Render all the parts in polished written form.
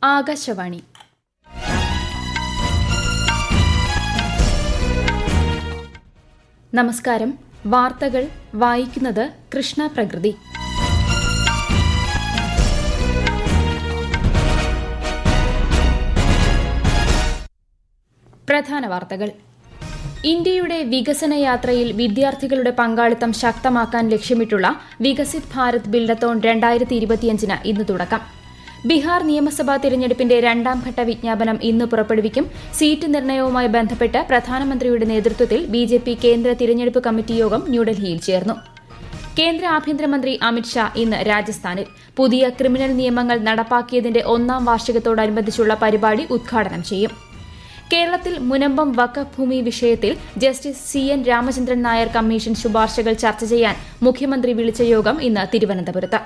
ആകാശവാണി. നമസ്കാരം. വാർത്തകൾ വായിക്കുന്നത് കൃഷ്ണ പ്രകൃതി. പ്രധാന വാർത്തകൾ. ഇന്ത്യയുടെ വികസന യാത്രയിൽ വിദ്യാർത്ഥികളുടെ പങ്കാളിത്തം ശക്തമാക്കാൻ ലക്ഷ്യമിട്ടുള്ള വികസിത് ഭാരത് ബിൽഡത്തോൺ 2025 ഇന്ന് തുടക്കം. ബീഹാർ നിയമസഭാ തിരഞ്ഞെടുപ്പിന്റെ രണ്ടാംഘട്ട വിജ്ഞാപനം ഇന്ന് പുറപ്പെടുവിക്കും. സീറ്റ് നിർണയവുമായി ബന്ധപ്പെട്ട് പ്രധാനമന്ത്രിയുടെ നേതൃത്വത്തിൽ ബിജെപി കേന്ദ്ര തിരഞ്ഞെടുപ്പ് കമ്മിറ്റി യോഗം ന്യൂഡൽഹിയിൽ ചേർന്നു. കേന്ദ്ര ആഭ്യന്തരമന്ത്രി അമിത്ഷാ ഇന്ന് രാജസ്ഥാനിൽ പുതിയ ക്രിമിനൽ നിയമങ്ങൾ നടപ്പാക്കിയതിന്റെ 1ാം വാർഷികത്തോടനുബന്ധിച്ചുള്ള പരിപാടി ഉദ്ഘാടനം ചെയ്യും. കേരളത്തിൽ മുനമ്പം വഖഫ് ഭൂമി വിഷയത്തിൽ justice CN Ramachandran Nair commission ശുപാർശകൾ ചർച്ച ചെയ്യാൻ മുഖ്യമന്ത്രി വിളിച്ച യോഗം ഇന്ന് തിരുവനന്തപുരത്ത്.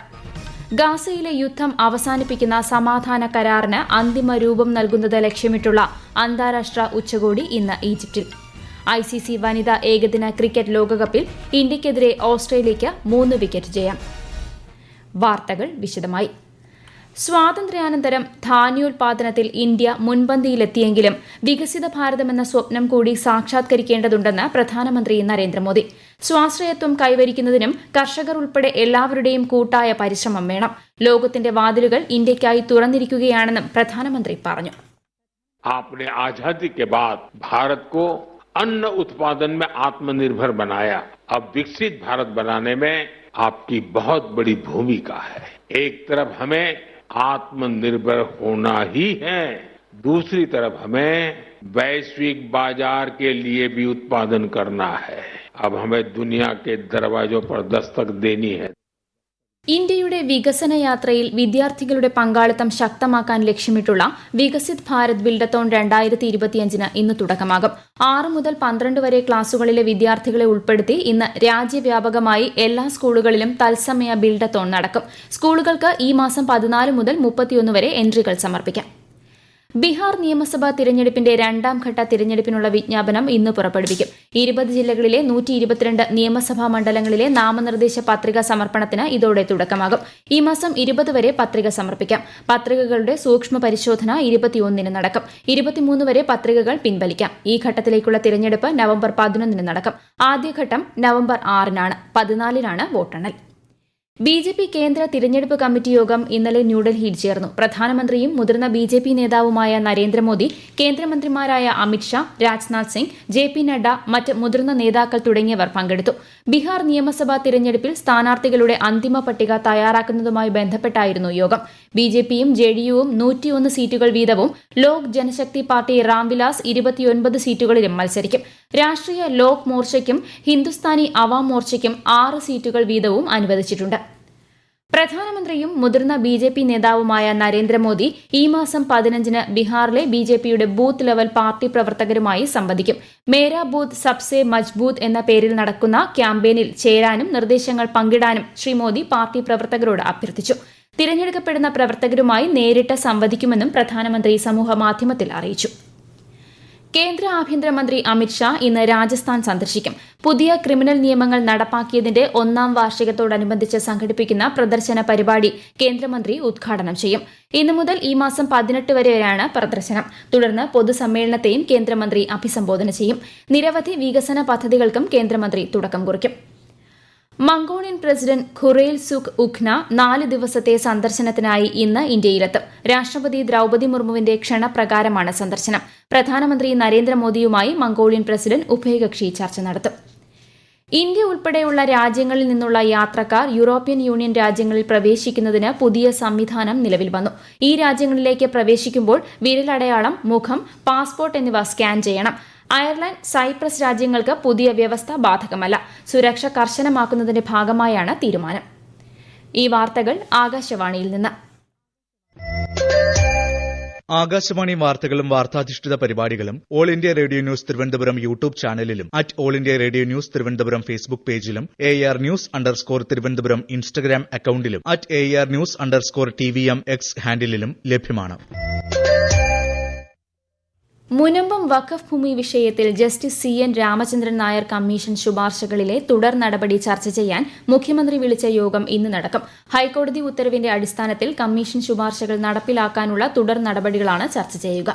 ഗാസയിലെ യുദ്ധം അവസാനിപ്പിക്കുന്ന സമാധാന കരാറിന് അന്തിമ രൂപം നൽകുന്നത് ലക്ഷ്യമിട്ടുള്ള അന്താരാഷ്ട്ര ഉച്ചകോടി ഇന്ന് ഈജിപ്തിൽ. ICC വനിതാ ഏകദിന ക്രിക്കറ്റ് ലോകകപ്പിൽ ഇന്ത്യയ്ക്കെതിരെ ഓസ്ട്രേലിയയ്ക്ക് 3 വിക്കറ്റ് ജയം. വാർത്തകൾ വിശദമായി. സ്വാതന്ത്ര്യാനന്തരം ധാന്യോൽപാദനത്തിൽ ഇന്ത്യ മുൻപന്തിയിലെത്തിയെങ്കിലും വികസിത ഭാരതമെന്ന സ്വപ്നം കൂടി സാക്ഷാത്കരിക്കേണ്ടതുണ്ടെന്ന് പ്രധാനമന്ത്രി നരേന്ദ്രമോദി. സ്വാശ്രയത്വം കൈവരിക്കുന്നതിനും കർഷകർ ഉൾപ്പെടെ എല്ലാവരുടെയും കൂട്ടായ പരിശ്രമം വേണം. ലോകത്തിന്റെ വാതിലുകൾ ഇന്ത്യയ്ക്കായി തുറന്നിരിക്കുകയാണെന്നും പ്രധാനമന്ത്രി പറഞ്ഞു. आपने आजादी के बाद भारत को अन्न उत्पादन में आत्मनिर्भर बनाया. अब विकसित भारत बनाने में आपकी बहुत बड़ी भूमिका है. एक तरफ हमें आत्मनिर्भर होना ही है, दूसरी तरफ हमें वैश्विक बाजार के लिए भी उत्पादन करना है. अब हमें दुनिया के दरवाजों पर दस्तक देनी है. ഇന്ത്യയുടെ വികസന യാത്രയിൽ വിദ്യാർത്ഥികളുടെ പങ്കാളിത്തം ശക്തമാക്കാൻ ലക്ഷ്യമിട്ടുള്ള വികസിത് ഭാരത് ബിൽഡത്തോൺ 2025 ഇന്ന് തുടക്കമാകും. 6 മുതൽ 12 വരെ ക്ലാസുകളിലെ വിദ്യാർത്ഥികളെ ഉൾപ്പെടുത്തി ഇന്ന് രാജ്യവ്യാപകമായി എല്ലാ സ്കൂളുകളിലും തത്സമയ ബിൽഡത്തോൺ നടക്കും. സ്കൂളുകൾക്ക് ഈ മാസം 14 മുതൽ 31 വരെ എൻട്രികൾ സമർപ്പിക്കാം. ബീഹാർ നിയമസഭാ തിരഞ്ഞെടുപ്പിന്റെ രണ്ടാംഘട്ട തിരഞ്ഞെടുപ്പിനുള്ള വിജ്ഞാപനം ഇന്ന് പുറപ്പെടുവിക്കും. 20 ജില്ലകളിലെ 122 നിയമസഭാ മണ്ഡലങ്ങളിലെ നാമനിർദ്ദേശ പത്രിക സമർപ്പണത്തിന് ഇതോടെ തുടക്കമാകും. ഈ മാസം 20 വരെ പത്രിക സമർപ്പിക്കാം. പത്രികകളുടെ സൂക്ഷ്മ പരിശോധന 21 നടക്കും. 23 വരെ പത്രികകൾ പിൻവലിക്കാം. ഈ ഘട്ടത്തിലേക്കുള്ള തിരഞ്ഞെടുപ്പ് നവംബർ 11 നടക്കും. ആദ്യഘട്ടം നവംബർ 6 14 വോട്ടെണ്ണൽ. ബിജെപി കേന്ദ്ര തിരഞ്ഞെടുപ്പ് കമ്മിറ്റി യോഗം ഇന്നലെ ന്യൂഡൽഹിയിൽ ചേർന്നു. പ്രധാനമന്ത്രിയും മുതിർന്ന ബിജെപി നേതാവുമായ നരേന്ദ്രമോദി, കേന്ദ്രമന്ത്രിമാരായ അമിത്ഷാ, രാജ്നാഥ് സിംഗ്, JP നഡ്ഡ, മറ്റ് മുതിർന്ന നേതാക്കൾ തുടങ്ങിയവർ പങ്കെടുത്തു. ബീഹാർ നിയമസഭാ തിരഞ്ഞെടുപ്പിൽ സ്ഥാനാർത്ഥികളുടെ അന്തിമ പട്ടിക തയ്യാറാക്കുന്നതുമായി ബന്ധപ്പെട്ടായിരുന്നു യോഗം. ബിജെപിയും JDUവും 101 സീറ്റുകൾ വീതവും, ലോക് ജനശക്തി പാർട്ടി രാംവിലാസ് 29 സീറ്റുകളിലും മത്സരിക്കും. രാഷ്ട്രീയ ലോക് മോർച്ചയ്ക്കും ഹിന്ദുസ്ഥാനി അവാം മോർച്ചയ്ക്കും 6 സീറ്റുകൾ വീതവും അനുവദിച്ചിട്ടുണ്ട്. പ്രധാനമന്ത്രിയും മുതിർന്ന ബിജെപി നേതാവുമായ നരേന്ദ്രമോദി ഈ മാസം 15 ബീഹാറിലെ ബിജെപിയുടെ ബൂത്ത് ലെവൽ പാർട്ടി പ്രവർത്തകരുമായി സംവദിക്കും. മേരാ ബൂത്ത് സബ്സെ മജ്ബൂത്ത് എന്ന പേരിൽ നടക്കുന്ന ക്യാമ്പയിനിൽ ചേരാനും നിർദ്ദേശങ്ങൾ പങ്കിടാനും ശ്രീ മോദി പാർട്ടി പ്രവർത്തകരോട് അഭ്യർത്ഥിച്ചു. തിരഞ്ഞെടുക്കപ്പെടുന്ന പ്രവർത്തകരുമായി നേരിട്ട് സംവദിക്കുമെന്നും പ്രധാനമന്ത്രി സമൂഹമാധ്യമത്തിൽ അറിയിച്ചു. കേന്ദ്ര ആഭ്യന്തരമന്ത്രി അമിത്ഷാ ഇന്ന് രാജസ്ഥാൻ സന്ദർശിക്കും. പുതിയ ക്രിമിനൽ നിയമങ്ങൾ നടപ്പാക്കിയതിന്റെ 1ാം വാർഷികത്തോടനുബന്ധിച്ച് സംഘടിപ്പിക്കുന്ന പ്രദർശന പരിപാടി കേന്ദ്രമന്ത്രി ഉദ്ഘാടനം ചെയ്യും. ഇന്നു മുതൽ ഈ മാസം 18 വരെയാണ് പ്രദർശനം. തുടർന്ന് പൊതുസമ്മേളനത്തെയും കേന്ദ്രമന്ത്രി അഭിസംബോധന ചെയ്യും. നിരവധി വികസന പദ്ധതികൾക്കും കേന്ദ്രമന്ത്രി തുടക്കം കുറിക്കും. മംഗോളിയൻ പ്രസിഡന്റ് ഖുറേൽ സുഖ് ഉഖ്ന 4 ദിവസത്തെ സന്ദർശനത്തിനായി ഇന്ന് ഇന്ത്യയിലെത്തും. രാഷ്ട്രപതി ദ്രൌപദി മുർമുവിന്റെ ക്ഷണപ്രകാരമാണ് സന്ദർശനം. പ്രധാനമന്ത്രി നരേന്ദ്രമോദിയുമായി മംഗോളിയൻ പ്രസിഡന്റ് ഉഭയകക്ഷി ചർച്ച നടത്തും. ഇന്ത്യ ഉൾപ്പെടെയുള്ള രാജ്യങ്ങളിൽ നിന്നുള്ള യാത്രക്കാർ യൂറോപ്യൻ യൂണിയൻ രാജ്യങ്ങളിൽ പ്രവേശിക്കുന്നതിന് പുതിയ സംവിധാനം നിലവിൽ വന്നു. ഈ രാജ്യങ്ങളിലേക്ക് പ്രവേശിക്കുമ്പോൾ വിരലടയാളം, മുഖം, പാസ്പോർട്ട് എന്നിവ സ്കാൻ ചെയ്യണം. അയർലൻഡ്, സൈപ്രസ് രാജ്യങ്ങൾക്ക് പുതിയ വ്യവസ്ഥ ബാധകമല്ല. സുരക്ഷ കർശനമാക്കുന്നതിന്റെ ഭാഗമായാണ് തീരുമാനം. ഈ വാർത്തകൾ ആകാശവാണിയിൽ നിന്ന്. ആകാശവാണി വാർത്തകളും വാർത്താധിഷ്ഠിത പരിപാടികളും all India radio news Thiruvananthapuram YouTube ചാനലിലും all India radio news Thiruvananthapuram Facebook പേജിലും AR News_ തിരുവനന്തപുരം ഇൻസ്റ്റഗ്രാം അക്കൌണ്ടിലും AR News_TVM X ഹാൻഡിലും ലഭ്യമാണ്. മുനമ്പം വഖഫ് ഭൂമി വിഷയത്തിൽ justice CN Ramachandran Nair commission ശുപാർശകളിലെ തുടർ നടപടി ചർച്ച ചെയ്യാൻ മുഖ്യമന്ത്രി വിളിച്ച യോഗം ഇന്ന് നടക്കും. ഹൈക്കോടതി ഉത്തരവിന്റെ അടിസ്ഥാനത്തിൽ കമ്മീഷൻ ശുപാർശകൾ നടപ്പിലാക്കാനുള്ള തുടർ നടപടികളാണ് ചർച്ച ചെയ്യുക.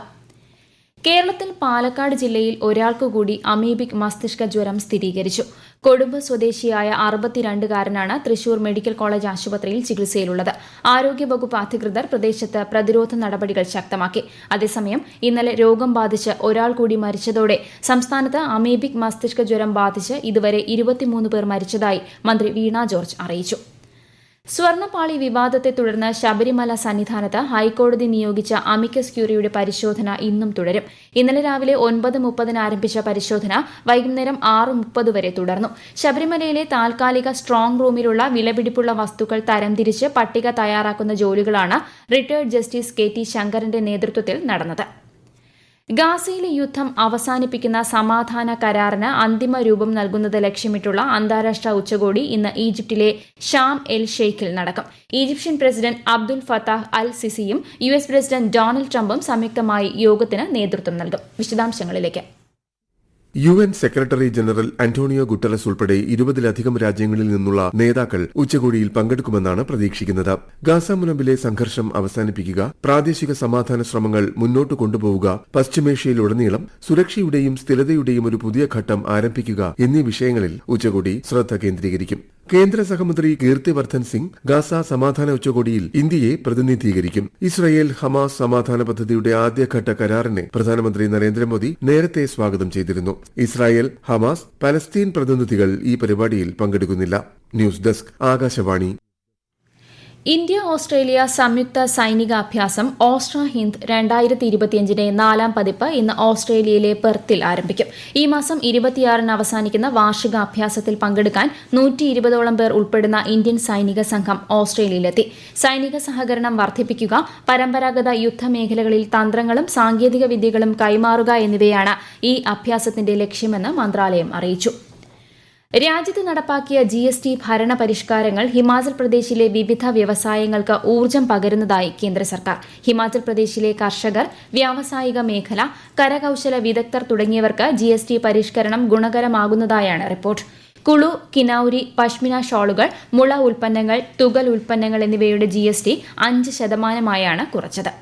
കേരളത്തിൽ പാലക്കാട് ജില്ലയിൽ ഒരാൾക്കുകൂടി അമീബിക് മസ്തിഷ്ക ജ്വരം സ്ഥിരീകരിച്ചു. കൊടുമ്പ് സ്വദേശിയായ 62-കാരനാണ് തൃശൂർ മെഡിക്കൽ കോളേജ് ആശുപത്രിയിൽ ചികിത്സയിലുള്ളത്. ആരോഗ്യവകുപ്പ് അധികൃതർ പ്രദേശത്ത് പ്രതിരോധ നടപടികൾ ശക്തമാക്കി. അതേസമയം ഇന്നലെ രോഗം ബാധിച്ച് ഒരാൾ കൂടി മരിച്ചതോടെ സംസ്ഥാനത്ത് അമീബിക് മസ്തിഷ്ക ജ്വരം ബാധിച്ച് ഇതുവരെ 23 പേർ മരിച്ചതായി മന്ത്രി വീണ ജോർജ് അറിയിച്ചു. സ്വർണ്ണപ്പാളി വിവാദത്തെ തുടർന്ന് ശബരിമല സന്നിധാനത്ത് ഹൈക്കോടതി നിയോഗിച്ച അമിക്കസ് ക്യൂറിയുടെ പരിശോധന ഇന്നും തുടരും. ഇന്നലെ രാവിലെ 9:30 ആരംഭിച്ച പരിശോധന വൈകുന്നേരം 6:30 വരെ തുടർന്നു. ശബരിമലയിലെ താൽക്കാലിക സ്ട്രോങ് റൂമിലുള്ള വിലപിടിപ്പുള്ള വസ്തുക്കൾ തരംതിരിച്ച് പട്ടിക തയ്യാറാക്കുന്ന ജോലികളാണ് റിട്ടയർഡ് ജസ്റ്റിസ് KT ശങ്കരന്റെ നേതൃത്വത്തിൽ നടന്നത്. ഗാസയിലെ യുദ്ധം അവസാനിപ്പിക്കുന്ന സമാധാന കരാറിന് അന്തിമ രൂപം നൽകുന്നത് ലക്ഷ്യമിട്ടുള്ള അന്താരാഷ്ട്ര ഉച്ചകോടി ഇന്ന് ഈജിപ്തിലെ ഷാം എൽ ഷെയ്ഖിൽ നടക്കും. ഈജിപ്ഷ്യൻ പ്രസിഡന്റ് അബ്ദുൽ ഫത്താഹ് അൽ സിസിയും US പ്രസിഡന്റ് ഡൊണാൾഡ് ട്രംപും സംയുക്തമായി യോഗത്തിന് നേതൃത്വം നൽകും. വിശദാംശങ്ങളിലേക്ക്. UN secretary general Antonio Guterres ഉൾപ്പെടെ 20-ലധികം രാജ്യങ്ങളിൽ നിന്നുള്ള നേതാക്കൾ ഉച്ചകോടിയിൽ പങ്കെടുക്കുമെന്നാണ് പ്രതീക്ഷിക്കുന്നത്. ഗാസ മുനമ്പിലെ സംഘർഷം അവസാനിപ്പിക്കുക, പ്രാദേശിക സമാധാന ശ്രമങ്ങൾ മുന്നോട്ട് കൊണ്ടുപോവുക, പശ്ചിമേഷ്യയിലുടനീളം സുരക്ഷയുടെയും സ്ഥിരതയുടെയും ഒരു പുതിയ ഘട്ടം ആരംഭിക്കുക എന്നീ വിഷയങ്ങളിൽ ഉച്ചകോടി ശ്രദ്ധ കേന്ദ്രീകരിക്കും. കേന്ദ്ര സഹമന്ത്രി കീർത്തിവർദ്ധൻ സിംഗ് ഗാസ സമാധാന ഉച്ചകോടിയിൽ ഇന്ത്യയെ പ്രതിനിധീകരിക്കും. ഇസ്രയേൽ ഹമാസ് സമാധാന പദ്ധതിയുടെ ആദ്യഘട്ട കരാറിനെ പ്രധാനമന്ത്രി നരേന്ദ്രമോദി നേരത്തെ സ്വാഗതം ചെയ്തിരുന്നു. ഇസ്രായേൽ, ഹമാസ്, പലസ്തീൻ പ്രതിനിധികൾ ഈ പരിപാടിയിൽ പങ്കെടുക്കുന്നില്ല. News desk, Akashvani. India Australia സംയുക്ത സൈനിക അഭ്യാസം ഓസ്ട്ര ഹിന്ദ് 2025 4ാം പതിപ്പ് ഇന്ന് ഓസ്ട്രേലിയയിലെ പെർത്തിൽ ആരംഭിക്കും. ഈ മാസം 26-ന് അവസാനിക്കുന്ന വാർഷിക അഭ്യാസത്തിൽ പങ്കെടുക്കാൻ 120ഓളം പേർ ഉൾപ്പെടുന്ന ഇന്ത്യൻ സൈനിക സംഘം ഓസ്ട്രേലിയയിലെത്തി. സൈനിക സഹകരണം വർദ്ധിപ്പിക്കുക, പരമ്പരാഗത യുദ്ധമേഖലകളിൽ തന്ത്രങ്ങളും സാങ്കേതിക വിദ്യകളും കൈമാറുക എന്നിവയാണ് ഈ അഭ്യാസത്തിന്റെ ലക്ഷ്യമെന്ന് മന്ത്രാലയം അറിയിച്ചു. രാജ്യത്ത് നടപ്പാക്കിയ GST ഭരണ പരിഷ്കാരങ്ങൾ ഹിമാചൽ പ്രദേശിലെ വിവിധ വ്യവസായങ്ങൾക്ക് ഊർജ്ജം പകരുന്നതായി കേന്ദ്ര സർക്കാർ. ഹിമാചൽ പ്രദേശിലെ കർഷകർ, വ്യാവസായിക മേഖല, കരകൌശല വിദഗ്ധർ തുടങ്ങിയവർക്ക് GST പരിഷ്കരണം ഗുണകരമാകുന്നതായാണ് റിപ്പോർട്ട്. കുളു, കിനൌരി, പശ്മിന ഷോളുകൾ, മുള ഉൽപ്പന്നങ്ങൾ, തുകൽ ഉൽപ്പന്നങ്ങൾ എന്നിവയുടെ GST 5% കുറച്ചത്.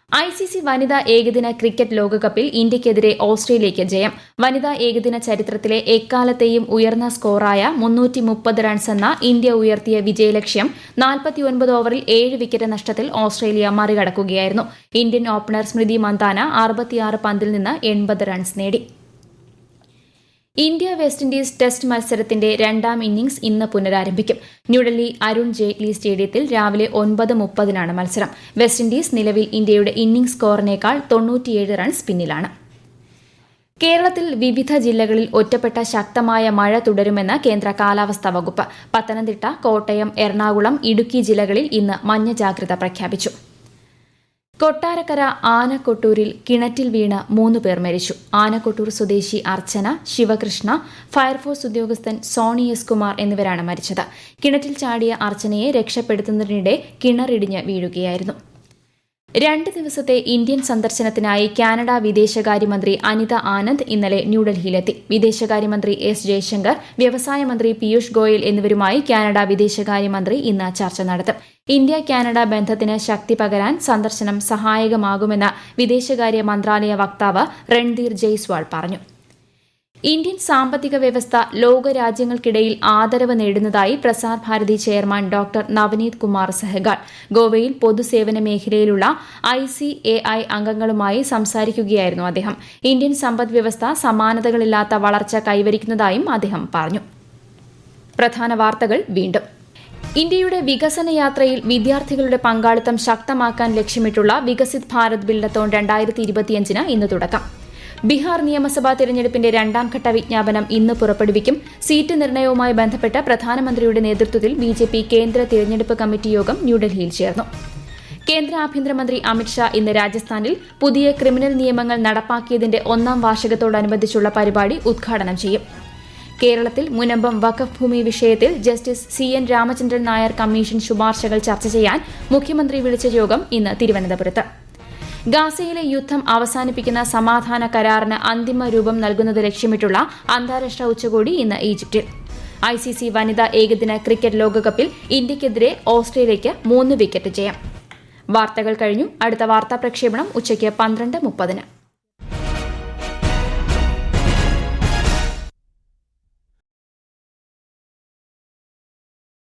ICC വനിതാ ഏകദിന ക്രിക്കറ്റ് ലോകകപ്പിൽ ഇന്ത്യയ്ക്കെതിരെ ഓസ്ട്രേലിയയ്ക്ക് ജയം. വനിതാ ഏകദിന ചരിത്രത്തിലെ എക്കാലത്തെയും ഉയർന്ന സ്കോറായ 330 റൺസ് എന്ന ഇന്ത്യ ഉയർത്തിയ വിജയലക്ഷ്യം 49 ഓവറിൽ 7 വിക്കറ്റ് നഷ്ടത്തിൽ Australia മറികടക്കുകയായിരുന്നു. Indian opener Smriti Mandhana 66 പന്തിൽ നിന്ന് 80 റൺസ് നേടി. ഇന്ത്യ വെസ്റ്റ് ഇൻഡീസ് ടെസ്റ്റ് മത്സരത്തിന്റെ 2ാം ഇന്നിംഗ്സ് ഇന്ന് പുനരാരംഭിക്കും. ന്യൂഡൽഹി അരുൺ ജെയ്റ്റ്ലി സ്റ്റേഡിയത്തിൽ രാവിലെ 9:30-നാണ് മത്സരം. വെസ്റ്റ് ഇൻഡീസ് നിലവിൽ ഇന്ത്യയുടെ ഇന്നിംഗ്സ് സ്കോറിനേക്കാൾ 97 റൺസ് പിന്നിലാണ്. കേരളത്തിൽ വിവിധ ജില്ലകളിൽ ഒറ്റപ്പെട്ട ശക്തമായ മഴ തുടരുമെന്ന് കേന്ദ്ര കാലാവസ്ഥാ വകുപ്പ്. പത്തനംതിട്ട, കോട്ടയം, എറണാകുളം, ഇടുക്കി ജില്ലകളിൽ ഇന്ന് മഞ്ഞ ജാഗ്രത പ്രഖ്യാപിച്ചു. കൊട്ടാരക്കര ആനക്കൊട്ടൂരിൽ കിണറ്റിൽ വീണ് 3 പേർ മരിച്ചു. ആനക്കൊട്ടൂർ സ്വദേശി അർച്ചന, ശിവകൃഷ്ണ, ഫയർഫോഴ്സ് ഉദ്യോഗസ്ഥൻ സോണി എസ് കുമാർ എന്നിവരാണ് മരിച്ചത്. കിണറ്റിൽ ചാടിയ അർച്ചനയെ രക്ഷപ്പെടുത്തുന്നതിനിടെ കിണറിടിഞ്ഞ് വീഴുകയായിരുന്നു. 2 ദിവസത്തെ ഇന്ത്യൻ സന്ദർശനത്തിനായി കാനഡ വിദേശകാര്യമന്ത്രി അനിത ആനന്ദ് ഇന്നലെ ന്യൂഡൽഹിയിലെത്തി. വിദേശകാര്യമന്ത്രി S. ജയശങ്കർ, വ്യവസായ മന്ത്രി പീയൂഷ് ഗോയൽ എന്നിവരുമായി കാനഡ വിദേശകാര്യമന്ത്രി ഇന്ന് ചർച്ച നടത്തും. ഇന്ത്യ കാനഡ ബന്ധത്തിന് ശക്തി പകരാൻ സന്ദർശനം സഹായകമാകുമെന്ന് വിദേശകാര്യ മന്ത്രാലയ വക്താവ് രൺധീർ ജയ്സ്വാൾ പറഞ്ഞു. ഇന്ത്യൻ സാമ്പത്തിക വ്യവസ്ഥ ലോകരാജ്യങ്ങൾക്കിടയിൽ ആദരവ് നേടുന്നതായി പ്രസാർ ഭാരതി ചെയർമാൻ ഡോക്ടർ നവനീത് കുമാർ സെഹ്ഗാൾ ഗോവയിൽ പൊതുസേവന മേഖലയിലുള്ള ICAI അംഗങ്ങളുമായി സംസാരിക്കുകയായിരുന്നു അദ്ദേഹം. ഇന്ത്യൻ സമ്പദ് വ്യവസ്ഥ സമാനതകളില്ലാത്ത വളർച്ച കൈവരിക്കുന്നതായും അദ്ദേഹം പറഞ്ഞു. പ്രധാന വാർത്തകൾ വീണ്ടും. ഇന്ത്യയുടെ വികസന യാത്രയിൽ വിദ്യാർത്ഥികളുടെ പങ്കാളിത്തം ശക്തമാക്കാൻ ലക്ഷ്യമിട്ടുള്ള വികസിത് ഭാരത് ബിൽഡത്തോൺ 2025 ഇന്ന് തുടക്കം. ബീഹാർ നിയമസഭാ തെരഞ്ഞെടുപ്പിന്റെ 2ാം ഘട്ട വിജ്ഞാപനം ഇന്ന് പുറപ്പെടുവിക്കും. സീറ്റ് നിർണയവുമായി ബന്ധപ്പെട്ട് പ്രധാനമന്ത്രിയുടെ നേതൃത്വത്തിൽ BJP കേന്ദ്ര തിരഞ്ഞെടുപ്പ് കമ്മിറ്റി യോഗം ന്യൂഡൽഹിയിൽ ചേർന്നു. കേന്ദ്ര ആഭ്യന്തരമന്ത്രി അമിത്ഷാ ഇന്ന് രാജസ്ഥാനിൽ പുതിയ ക്രിമിനൽ നിയമങ്ങൾ നടപ്പാക്കിയതിന്റെ 1ാം വാർഷികത്തോടനുബന്ധിച്ചുള്ള പരിപാടി ഉദ്ഘാടനം ചെയ്യും. കേരളത്തിൽ മുനമ്പം വഖഫ് ഭൂമി വിഷയത്തിൽ justice CN Ramachandran Nair commission ശുപാർശകൾ ചർച്ച ചെയ്യാൻ മുഖ്യമന്ത്രി വിളിച്ച യോഗം ഇന്ന് തിരുവനന്തപുരത്ത്. ഗാസയിലെ യുദ്ധം അവസാനിപ്പിക്കുന്ന സമാധാന കരാറിന് അന്തിമ രൂപം നൽകുന്നത് ലക്ഷ്യമിട്ടുള്ള അന്താരാഷ്ട്ര ഉച്ചകോടി ഇന്ന് ഈജിപ്തിൽ. ICC വനിതാ ഏകദിന ക്രിക്കറ്റ് ലോകകപ്പിൽ ഇന്ത്യയ്ക്കെതിരെ ഓസ്ട്രേലിയയ്ക്ക് 3 വിക്കറ്റ് ജയം. വാർത്തകൾ കഴിഞ്ഞു. അടുത്ത വാർത്താ പ്രക്ഷേപണം ഉച്ചയ്ക്ക് 12:30.